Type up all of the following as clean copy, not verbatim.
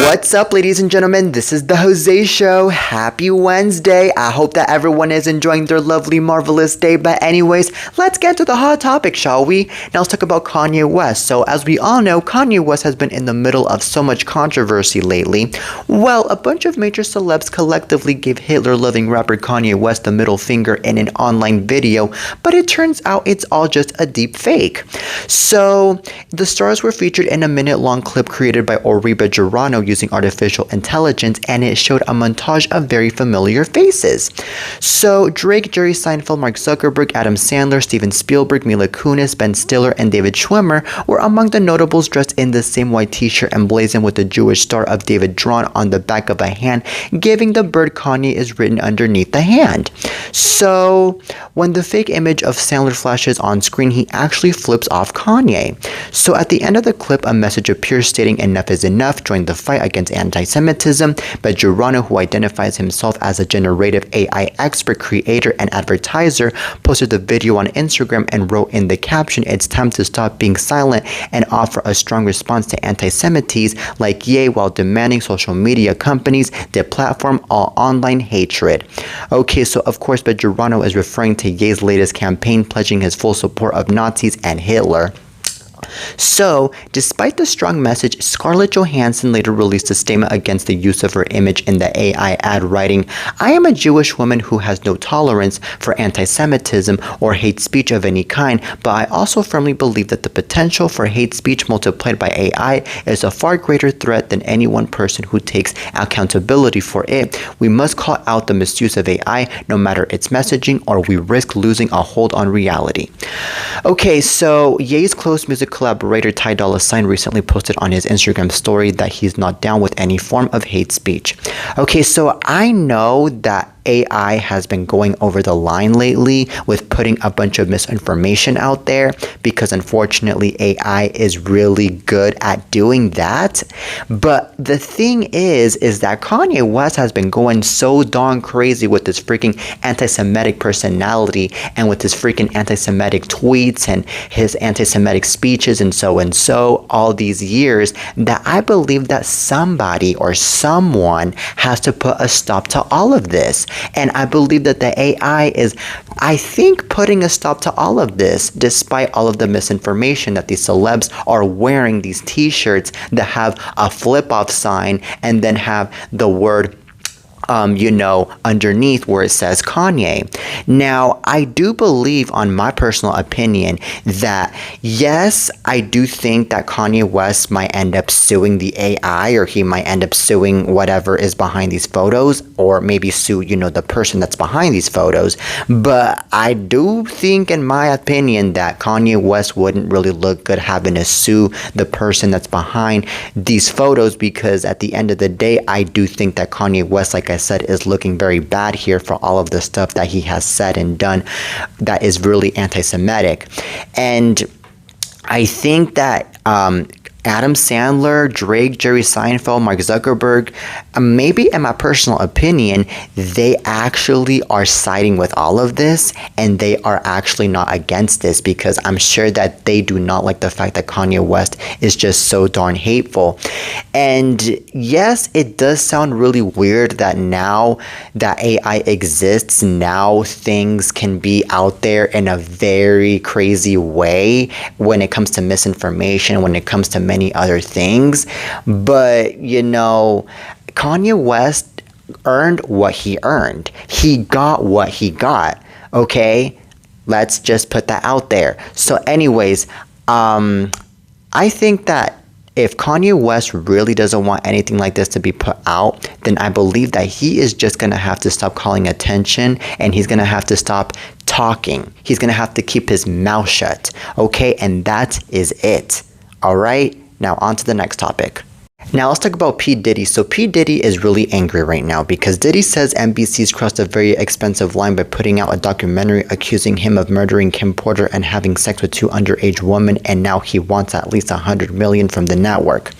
What's up, ladies and gentlemen? This is the Jose Show. Happy Wednesday. I hope that everyone is enjoying their lovely, marvelous day. But anyways, let's get to the hot topic, shall we? Now let's talk about Kanye West. So as we all know, Kanye West has been in the middle of so much controversy lately. Well, a bunch of major celebs collectively gave Hitler-loving rapper Kanye West the middle finger in an online video, but it turns out it's all just a deep fake. So the stars were featured in a minute-long clip created by Oriba Girano using artificial intelligence, and it showed a montage of very familiar faces. So Drake, Jerry Seinfeld, Mark Zuckerberg, Adam Sandler, Steven Spielberg, Mila Kunis, Ben Stiller, and David Schwimmer were among the notables dressed in the same white t-shirt emblazoned with the Jewish star of David drawn on the back of a hand, giving the bird Kanye is written underneath the hand. So when the fake image of Sandler flashes on screen, he actually flips off Kanye. So at the end of the clip, a message appears stating "Enough is enough, join the fight against anti-Semitism," but Girano, who identifies himself as a generative AI expert, creator, and advertiser, posted the video on Instagram and wrote in the caption, "It's time to stop being silent and offer a strong response to anti-Semites like Ye, while demanding social media companies deplatform all online hatred." Okay, so of course, but Girano is referring to Ye's latest campaign pledging his full support of Nazis and Hitler. So, despite the strong message, Scarlett Johansson later released a statement against the use of her image in the AI ad, writing, "I am a Jewish woman who has no tolerance for anti-Semitism or hate speech of any kind, but I also firmly believe that the potential for hate speech multiplied by AI is a far greater threat than any one person who takes accountability for it. We must call out the misuse of AI, no matter its messaging, or we risk losing a hold on reality." Okay, so Ye's close music collaborator Ty Dolla $ign recently posted on his Instagram story that he's not down with any form of hate speech. Okay, so I know that AI has been going over the line lately with putting a bunch of misinformation out there, because unfortunately AI is really good at doing that. But the thing is that Kanye West has been going so darn crazy with this freaking anti-Semitic personality and with his freaking anti-Semitic tweets and his anti-Semitic speeches and so all these years, that I believe that somebody or someone has to put a stop to all of this. And I believe that the AI is, I think, putting a stop to all of this, despite all of the misinformation that these celebs are wearing these t-shirts that have a flip-off sign and then have the word underneath where it says Kanye. Now, I do believe, on my personal opinion, that yes, I do think that Kanye West might end up suing the AI, or he might end up suing whatever is behind these photos, or maybe sue, the person that's behind these photos. But I do think, in my opinion, that Kanye West wouldn't really look good having to sue the person that's behind these photos, because at the end of the day, I do think that Kanye West, like I said, is looking very bad here for all of the stuff that he has said and done that is really anti-Semitic. And I think that Adam Sandler, Drake, Jerry Seinfeld, Mark Zuckerberg, maybe in my personal opinion, they actually are siding with all of this, and they are actually not against this, because I'm sure that they do not like the fact that Kanye West is just so darn hateful. And yes, it does sound really weird that now that AI exists, now things can be out there in a very crazy way when it comes to misinformation, when it comes to many other things. But Kanye West earned what he earned. He got what he got. Okay, let's just put that out there. So anyways, I think that if Kanye West really doesn't want anything like this to be put out, then I believe that he is just going to have to stop calling attention, and he's going to have to stop talking. He's going to have to keep his mouth shut. Okay, and that is it. All right, now on to the next topic. Now let's talk about P. Diddy. So P. Diddy is really angry right now because Diddy says NBC's crossed a very expensive line by putting out a documentary accusing him of murdering Kim Porter and having sex with 2 underage women, and now he wants at least $100 million from the network.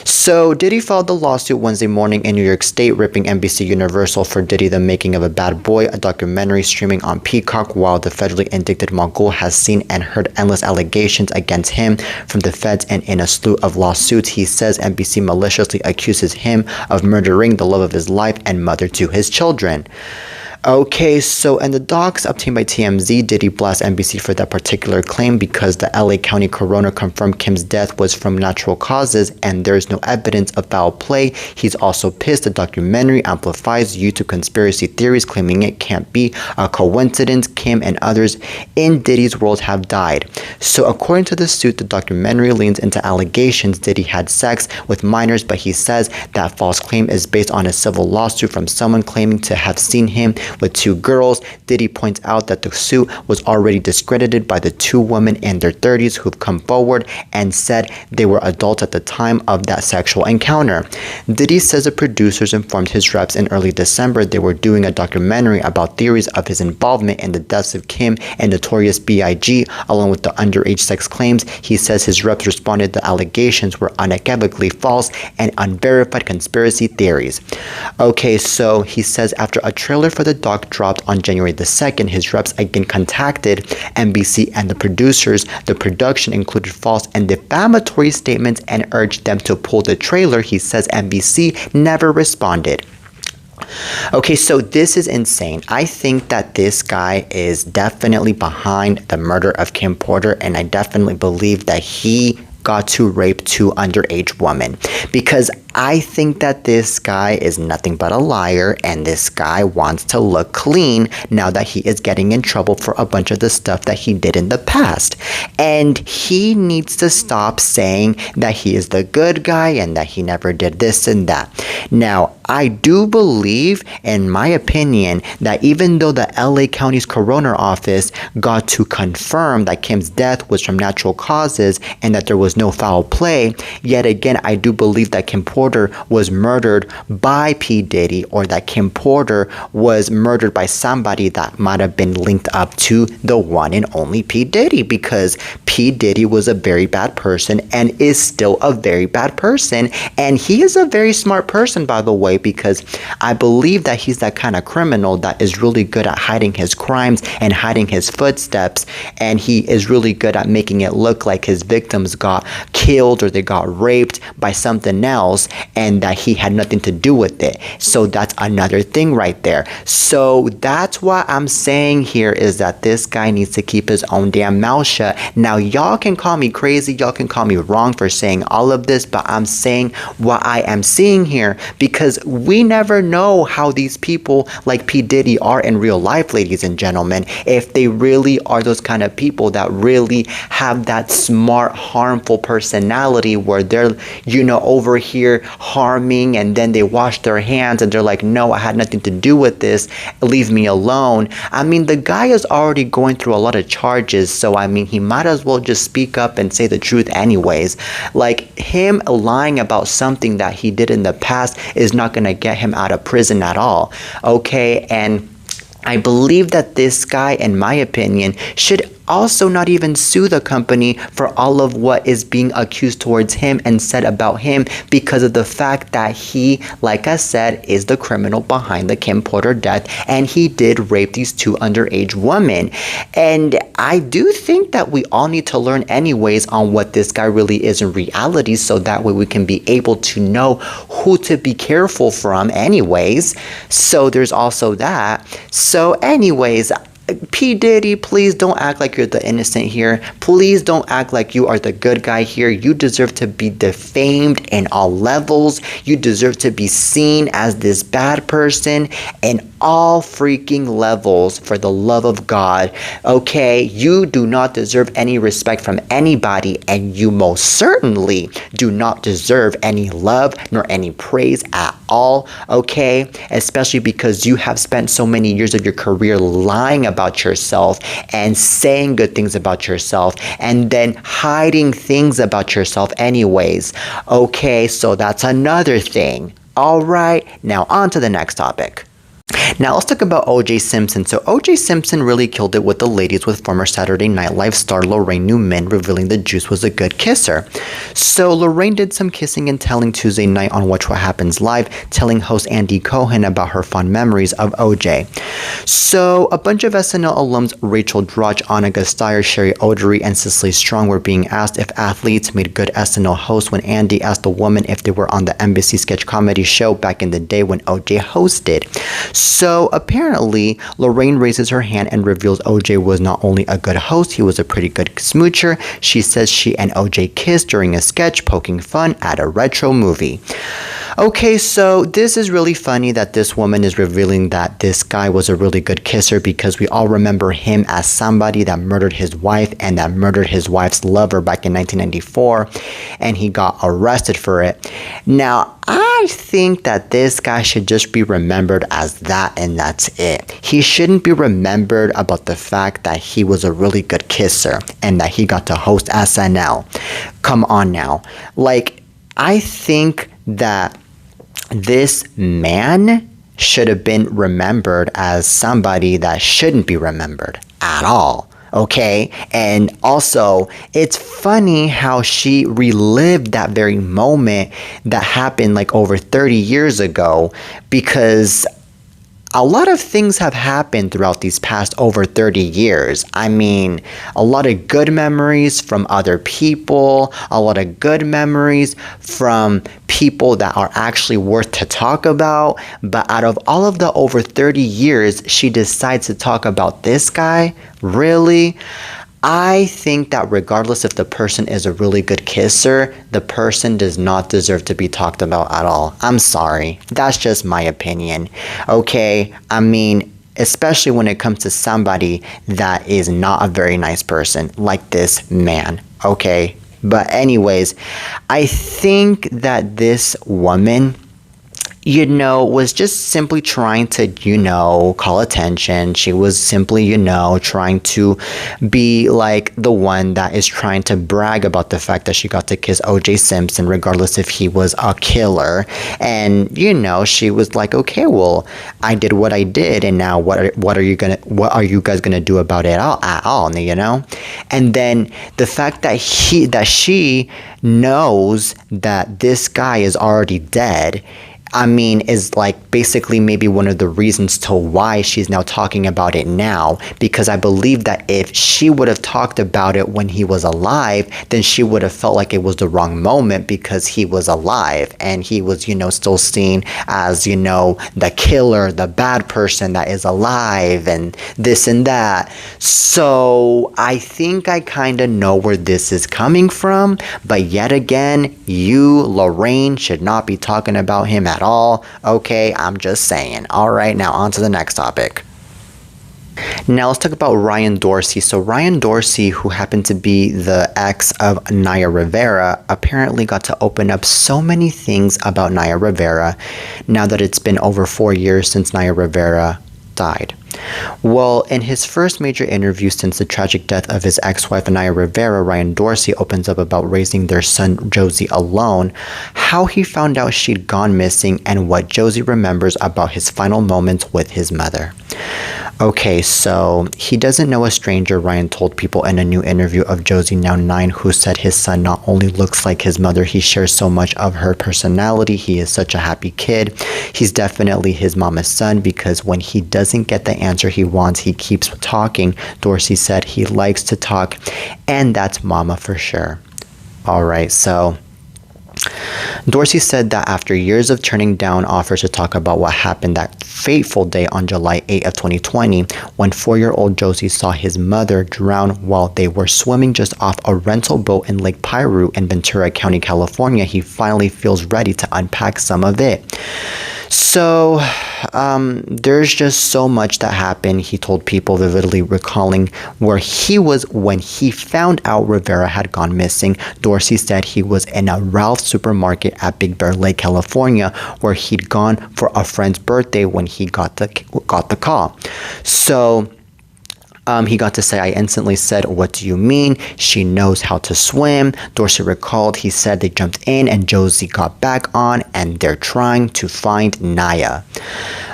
So Diddy filed the lawsuit Wednesday morning in New York State, ripping NBC Universal for Diddy the Making of a Bad Boy, a documentary streaming on Peacock, while the federally indicted mogul has seen and heard endless allegations against him from the feds, and in a slew of lawsuits, he says NBC maliciously accuses him of murdering the love of his life and mother to his children. Okay, so in the docs obtained by TMZ, Diddy blasts NBC for that particular claim because the LA County coroner confirmed Kim's death was from natural causes and there's no evidence of foul play. He's also pissed the documentary amplifies YouTube conspiracy theories, claiming it can't be a coincidence. Kim and others in Diddy's world have died. So according to the suit, the documentary leans into allegations Diddy had sex with minors, but he says that false claim is based on a civil lawsuit from someone claiming to have seen him with two girls. Diddy points out that the suit was already discredited by the two women in their 30s who've come forward and said they were adults at the time of that sexual encounter. Diddy says the producers informed his reps in early December they were doing a documentary about theories of his involvement in the deaths of Kim and Notorious B.I.G. along with the underage sex claims. He says his reps responded the allegations were unequivocally false and unverified conspiracy theories. Okay, so he says after a trailer for the doc dropped on January the 2nd, his reps again contacted NBC and the producers. The production included false and defamatory statements and urged them to pull the trailer. He says NBC never responded. Okay, so this is insane. I think that this guy is definitely behind the murder of Kim Porter, and I definitely believe that he got to rape two underage women, because I think that this guy is nothing but a liar, and this guy wants to look clean now that he is getting in trouble for a bunch of the stuff that he did in the past. And he needs to stop saying that he is the good guy and that he never did this and that. Now, I do believe, in my opinion, that even though the LA County's coroner office got to confirm that Kim's death was from natural causes and that there was no foul play, yet again, I do believe that Kim Porter was murdered by P. Diddy, or that Kim Porter was murdered by somebody that might have been linked up to the one and only P. Diddy, because P. Diddy was a very bad person and is still a very bad person. And he is a very smart person, by the way, because I believe that he's that kind of criminal that is really good at hiding his crimes and hiding his footsteps. And he is really good at making it look like his victims got killed or they got raped by something else, and that he had nothing to do with it. So that's another thing right there. So that's what I'm saying here, is that this guy needs to keep his own damn mouth shut. Now, y'all can call me crazy, y'all can call me wrong for saying all of this, but I'm saying what I am seeing here, because we never know how these people like P. Diddy are in real life, ladies and gentlemen. If they really are those kind of people that really have that smart, harmful personality where they're, over here harming, and then they wash their hands and they're like, no, I had nothing to do with this, leave me alone. I mean, the guy is already going through a lot of charges, so I mean, he might as well just speak up and say the truth anyways. Like, him lying about something that he did in the past is not going to get him out of prison at all. Okay, and I believe that this guy, in my opinion, should also not even sue the company for all of what is being accused towards him and said about him, because of the fact that he, like I said, is the criminal behind the Kim Porter death, and he did rape these two underage women. And I do think that we all need to learn anyways on what this guy really is in reality, so that way we can be able to know who to be careful from anyways. So there's also that. So anyways, P. Diddy, please don't act like you're the innocent here. Please don't act like you are the good guy here. You deserve to be defamed in all levels. You deserve to be seen as this bad person in all freaking levels, for the love of God. Okay, you do not deserve any respect from anybody, and you most certainly do not deserve any love nor any praise at all. Okay, especially because you have spent so many years of your career lying about yourself and saying good things about yourself and then hiding things about yourself anyways. Okay, so that's another thing. All right, now on to the next topic. Now let's talk about O.J. Simpson. So O.J. Simpson really killed it with the ladies, with former Saturday Night Live star Lorraine Newman revealing the Juice was a good kisser. So Lorraine did some kissing and telling Tuesday night on Watch What Happens Live, telling host Andy Cohen about her fond memories of O.J. So a bunch of SNL alums, Rachel Dratch, Anna Gasteyer, Sherry Odery, and Cecily Strong, were being asked if athletes made good SNL hosts when Andy asked the woman if they were on the NBC sketch comedy show back in the day when O.J. hosted. So apparently, Lorraine raises her hand and reveals O.J. was not only a good host, he was a pretty good smoocher. She says she and O.J. kissed during a sketch, poking fun at a retro movie. Okay, so this is really funny that this woman is revealing that this guy was a really good kisser, because we all remember him as somebody that murdered his wife and that murdered his wife's lover back in 1994, and he got arrested for it. Now, I think that this guy should just be remembered as that, and that's it. He shouldn't be remembered about the fact that he was a really good kisser and that he got to host SNL. Come on now. Like, I think that this man should have been remembered as somebody that shouldn't be remembered at all. Okay, and also it's funny how she relived that very moment that happened like over 30 years ago, because a lot of things have happened throughout these past over 30 years. I mean, a lot of good memories from other people, a lot of good memories from people that are actually worth to talk about. But out of all of the over 30 years, she decides to talk about this guy? Really? I think that regardless if the person is a really good kisser, the person does not deserve to be talked about at all. I'm sorry. That's just my opinion. Okay? I mean, especially when it comes to somebody that is not a very nice person, like this man. Okay? But anyways, I think that this woman, was just simply trying to, call attention. She was simply, trying to be like the one that is trying to brag about the fact that she got to kiss O.J. Simpson, regardless if he was a killer. And, she was like, okay, well, I did what I did, and now what are you guys gonna do about it at all, And then the fact that she knows that this guy is already dead, is like basically maybe one of the reasons to why she's now talking about it now. Because I believe that if she would have talked about it when he was alive, then she would have felt like it was the wrong moment because he was alive and he was, still seen as, the killer, the bad person that is alive and this and that. So I think I kind of know where this is coming from. But yet again, you, Lorraine, should not be talking about him at all. Okay, I'm just saying. All right, now on to the next topic. Now let's talk about Ryan Dorsey. So Ryan Dorsey, who happened to be the ex of Naya Rivera, apparently got to open up so many things about Naya Rivera now that it's been over 4 years since Naya Rivera died. Well, in his first major interview since the tragic death of his ex-wife Naya Rivera, Ryan Dorsey opens up about raising their son Josey alone, how he found out she'd gone missing, and what Josey remembers about his final moments with his mother. Okay, so he doesn't know a stranger, Ryan told people in a new interview of Josey, now 9, who said his son not only looks like his mother, he shares so much of her personality. He is such a happy kid. He's definitely his mama's son, because when he doesn't get the answer he wants, he keeps talking. Dorsey said he likes to talk, and that's mama for sure. All right, so Dorsey said that after years of turning down offers to talk about what happened that fateful day on July 8 of 2020, when 4-year-old Josey saw his mother drown while they were swimming just off a rental boat in Lake Piru in Ventura County, California, he finally feels ready to unpack some of it. So, there's just so much that happened. He told people, vividly recalling where he was when he found out Rivera had gone missing. Dorsey said he was in a Ralph's supermarket at Big Bear Lake, California, where he'd gone for a friend's birthday when he got the call. So he got to say, I instantly said, what do you mean? She knows how to swim. Dorsey recalled he said they jumped in and Josey got back on and they're trying to find Naya.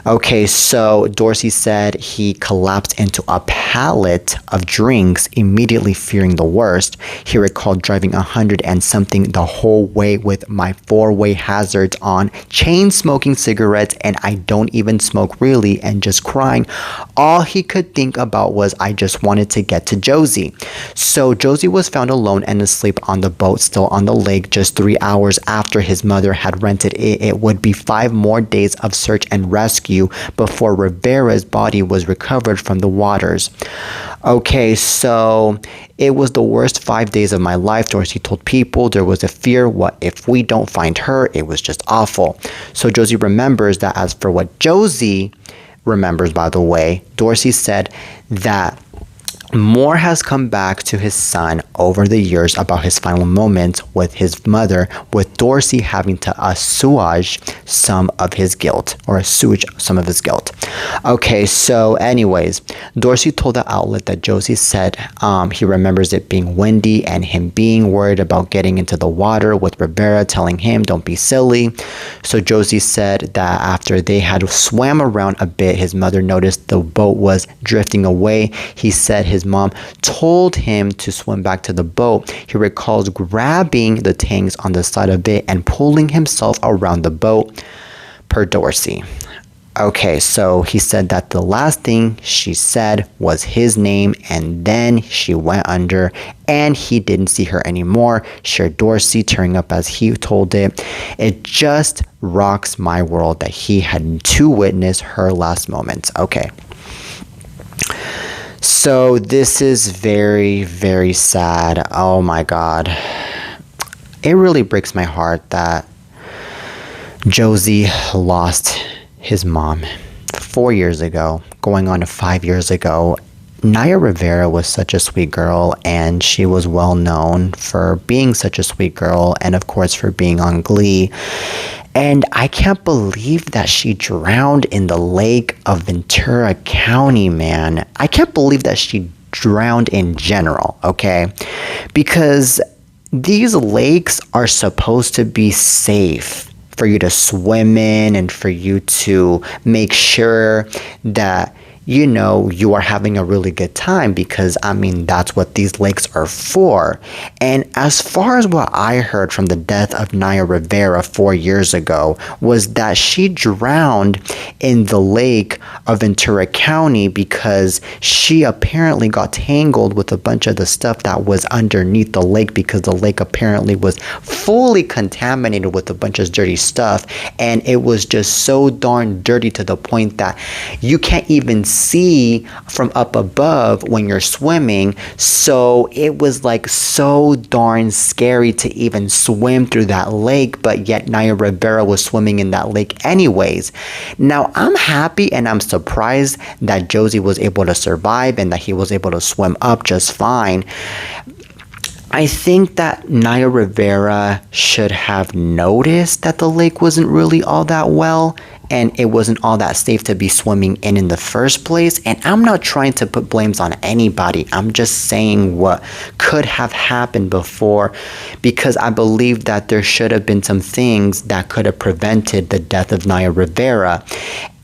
Okay, so Dorsey said he collapsed into a pallet of drinks, immediately fearing the worst. He recalled driving 100 and something the whole way with my four-way hazards on, chain smoking cigarettes, and I don't even smoke really, and just crying. All he could think about was I just wanted to get to Josey. So Josey was found alone and asleep on the boat, still on the lake, just 3 hours after his mother had rented it. It would be 5 more days of search and rescue before Rivera's body was recovered from the waters. Okay, so it was the worst 5 days of my life, Dorsey told People. There was a fear, what if we don't find her? It was just awful. So Josey remembers that. As for what Josey remembers, by the way, Dorsey said that more has come back to his son over the years about his final moments with his mother, with Dorsey having to assuage some of his guilt. Okay, so anyways, Dorsey told the outlet that Josey said he remembers it being windy and him being worried about getting into the water, with Rivera telling him, don't be silly. So Josey said that after they had swam around a bit, his mother noticed the boat was drifting away. He said his mom told him to swim back to the boat. He recalls grabbing the tanks on the side of it and pulling himself around the boat, per Dorsey. Okay, so he said that the last thing she said was his name, and then she went under and he didn't see her anymore, shared Dorsey, tearing up as he told it. It just rocks my world that he had to witness her last moments. Okay. So this is very, very sad. Oh my God. It really breaks my heart that Josey lost his mom 4 years ago, going on to 5 years ago. Naya Rivera was such a sweet girl, and she was well known for being such a sweet girl, and of course for being on Glee. And I can't believe that she drowned in the lake of Ventura County, man. I can't believe that she drowned in general, okay? Because these lakes are supposed to be safe for you to swim in and for you to make sure that you are having a really good time, because that's what these lakes are for. And as far as what I heard from the death of Naya Rivera 4 years ago was that she drowned in the lake of Ventura County because she apparently got tangled with a bunch of the stuff that was underneath the lake, because the lake apparently was fully contaminated with a bunch of dirty stuff, and it was just so darn dirty to the point that you can't even see from up above when you're swimming. So it was like so darn scary to even swim through that lake, but yet Naya Rivera was swimming in that lake anyways. Now I'm happy and I'm surprised that Josey was able to survive and that he was able to swim up just fine. I think that Naya Rivera should have noticed that the lake wasn't really all that well, and it wasn't all that safe to be swimming in the first place. And I'm not trying to put blames on anybody. I'm just saying what could have happened before, because I believe that there should have been some things that could have prevented the death of Naya Rivera.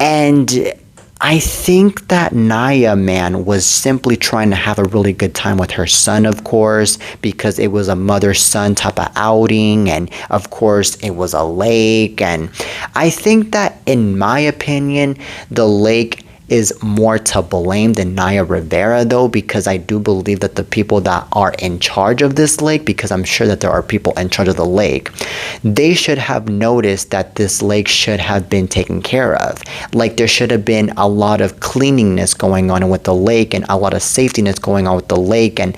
And I think that Naya, man, was simply trying to have a really good time with her son, of course, because it was a mother-son type of outing, and of course it was a lake. And I think that, in my opinion, the lake is more to blame than Naya Rivera, though, because I do believe that the people that are in charge of this lake, because I'm sure that there are people in charge of the lake, they should have noticed that this lake should have been taken care of. Like, there should have been a lot of cleanliness going on with the lake and a lot of safetyness going on with the lake, and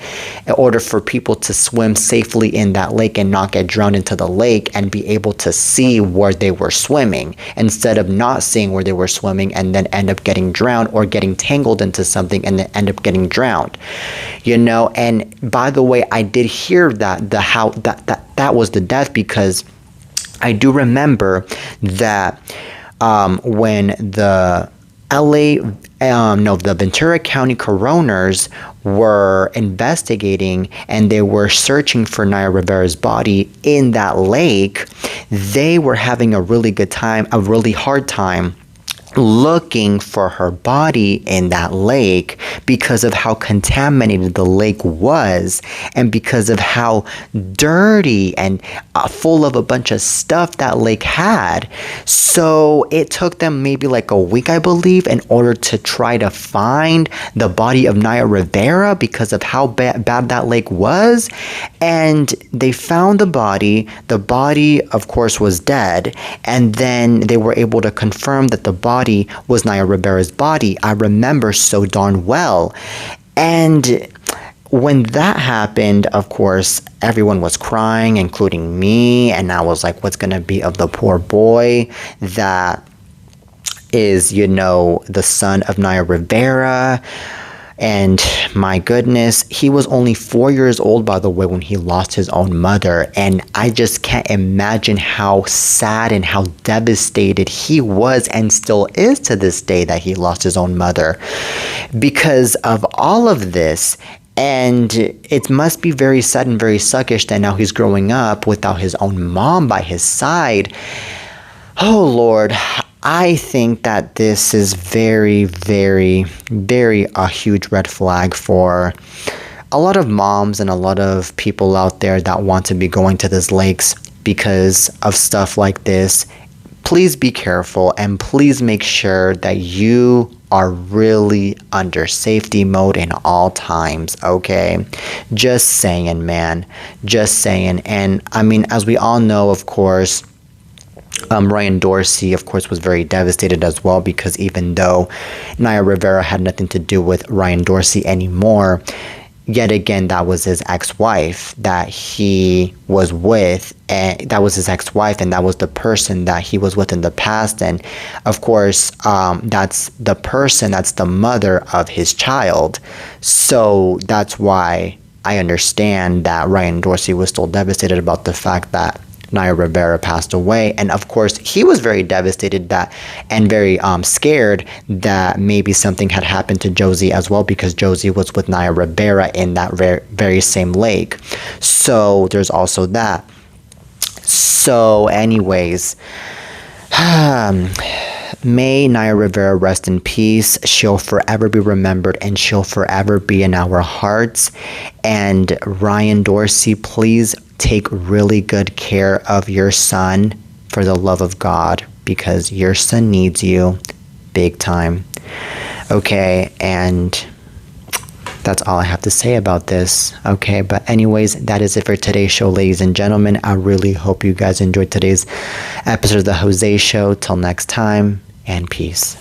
in order for people to swim safely in that lake and not get drowned into the lake and be able to see where they were swimming, instead of not seeing where they were swimming and then end up getting drowned or getting tangled into something and then end up getting drowned. And by the way, I did hear that that was the death, because I do remember that when the the Ventura County coroners were investigating and they were searching for Naya Rivera's body in that lake, they were having a really hard time looking for her body in that lake because of how contaminated the lake was and because of how dirty and full of a bunch of stuff that lake had. So it took them maybe like a week, I believe, in order to try to find the body of Naya Rivera because of how bad that lake was. And they found the body. The body, of course, was dead. And then they were able to confirm that the body was Naya Rivera's body. I remember so darn well. And when that happened, of course, everyone was crying, including me. And I was like, what's going to be of the poor boy that is, the son of Naya Rivera? And my goodness, he was only 4 years old, by the way, when he lost his own mother. And I just can't imagine how sad and how devastated he was and still is to this day that he lost his own mother because of all of this. And it must be very sad and very suckish that now he's growing up without his own mom by his side. Oh, Lord. I think that this is very, very, very a huge red flag for a lot of moms and a lot of people out there that want to be going to these lakes because of stuff like this. Please be careful and please make sure that you are really under safety mode in all times, okay? Just saying, man. Just saying. And I mean, as we all know, of course, Ryan Dorsey, of course, was very devastated as well because even though Naya Rivera had nothing to do with Ryan Dorsey anymore, yet again, that was his ex-wife that he was with, and that was his ex-wife, and that was the person that he was with in the past. And of course, that's the person, that's the mother of his child. So that's why I understand that Ryan Dorsey was still devastated about the fact that Naya Rivera passed away. And of course, he was very devastated and very scared that maybe something had happened to Josey as well because Josey was with Naya Rivera in that very same lake. So there's also that. So anyways, may Naya Rivera rest in peace. She'll forever be remembered and she'll forever be in our hearts. And Ryan Dorsey, please take really good care of your son for the love of God because your son needs you big time. Okay, and that's all I have to say about this. Okay, but anyways, that is it for today's show, ladies and gentlemen. I really hope you guys enjoyed today's episode of The Jose Show. Till next time, and peace.